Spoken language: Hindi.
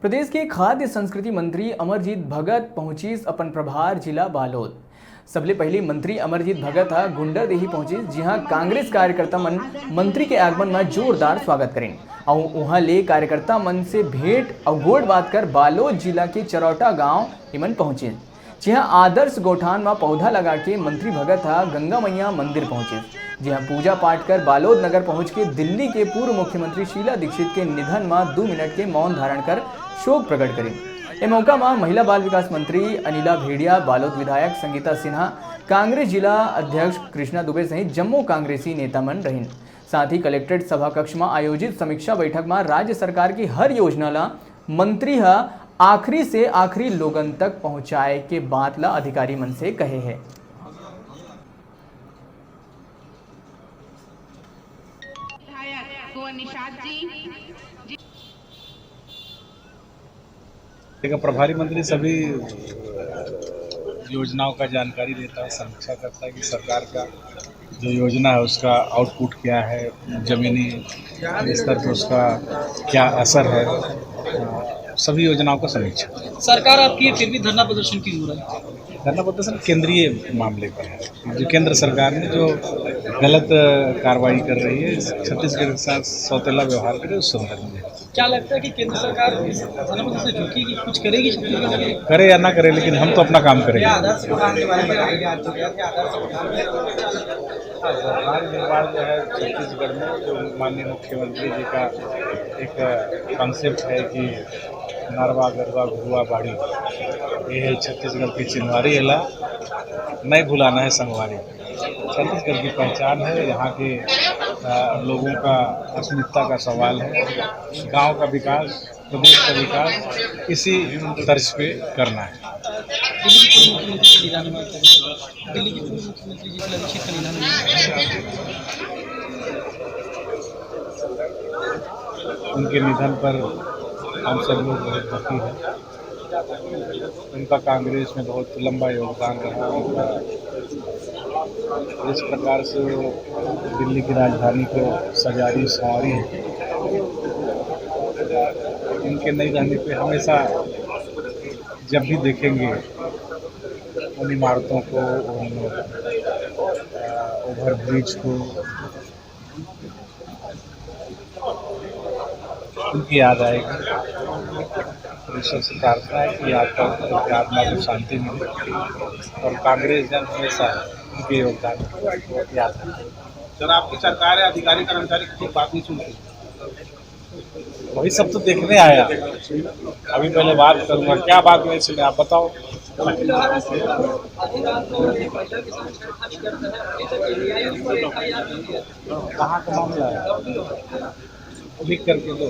प्रदेश के खाद्य संस्कृति मंत्री अमरजीत भगत पहुंची अपन प्रभार जिला बालोद। सबले पहले मंत्री अमरजीत भगत गुंडरदेही पहुंची, जहां कांग्रेस कार्यकर्ता मन मंत्री के आगमन में जोरदार स्वागत करें और वहां ले कार्यकर्ता मन से भेंट और गोड़ बात कर बालोद जिला के चरौटा गांव इमन पहुंचे, जहां आदर्श गोठान में पौधा लगा के मंत्री भगत गंगा मैया मंदिर पहुंचे, जहां पूजा पाठ कर बालोद नगर पहुंच के दिल्ली के पूर्व मुख्यमंत्री शीला दीक्षित के निधन में 2 मिनट के मौन धारण कर शोक प्रकट करें। इस मौका में महिला बाल विकास मंत्री अनिला भेड़िया, बालोद विधायक संगीता सिन्हा, कांग्रेस जिला अध्यक्ष कृष्णा दुबे सहित जम्मू कांग्रेसी नेता मन रहिन। साथ ही कलेक्ट्रेट सभा कक्ष में आयोजित समीक्षा बैठक में राज्य सरकार की हर योजना ला मंत्री आखिरी से आखिरी लोगन तक पहुंचाए के बात ला अधिकारी मन से कहे है। प्रभारी मंत्री सभी योजनाओं का जानकारी देता है, समीक्षा करता है कि सरकार का जो योजना है उसका आउटपुट क्या है, जमीनी स्तर पर उसका क्या असर है, सभी योजनाओं का समीक्षा। सरकार आपकी फिर भी धरना प्रदर्शन क्यों हो रहा है? धरना प्रदर्शन केंद्रीय मामले पर है, जो केंद्र सरकार ने जो गलत कार्रवाई कर रही है, छत्तीसगढ़ के साथ सौतेला व्यवहार करे उस संदर्भ में। क्या लगता है कि केंद्र सरकार धरना प्रदर्शन से झुकेगी, कुछ करेगी छत्तीसगढ़ के लिए? करे या ना करे, लेकिन हम तो अपना काम करेंगे। सरकार निर्माण जो है छत्तीसगढ़ में, जो माननीय मुख्यमंत्री जी का एक कॉन्सेप्ट है कि नरवा गरवा घुआ बाड़ी, ये है छत्तीसगढ़ की चिन्हवारी एला नहीं भुलाना है संगवारी। छत्तीसगढ़ की पहचान है, यहाँ के लोगों का अस्मिता का सवाल है। गांव का विकास, प्रदेश का विकास इसी तर्ज पे करना है। दिल्ली के पूर्व मुख्यमंत्री शीला दीक्षित का निधन हुआ, उनके निधन पर हम सब लोग बहुत दुखी हैं। उनका कांग्रेस में बहुत लंबा योगदान रहा। उनका इस प्रकार से दिल्ली की राजधानी को सजारी संवारी है, इनके नहीं रहने पे हमेशा जब भी देखेंगे उन इमारतों को, उन ओवर ब्रिज को, उनकी याद आएगी। ईश्वर से प्रार्थना है कि आत्मा को शांति मिले और कांग्रेस जन हमेशा उनके योगदान को याद रखें। सर, आपकी सरकार है, अधिकारी कर्मचारी किसी बात नहीं सुनते, वही सब तो देखने आया। अभी पहले बात करूँगा, क्या बात नहीं सुने आप बताओ। कहाँ का मामला है, लिख करके दो।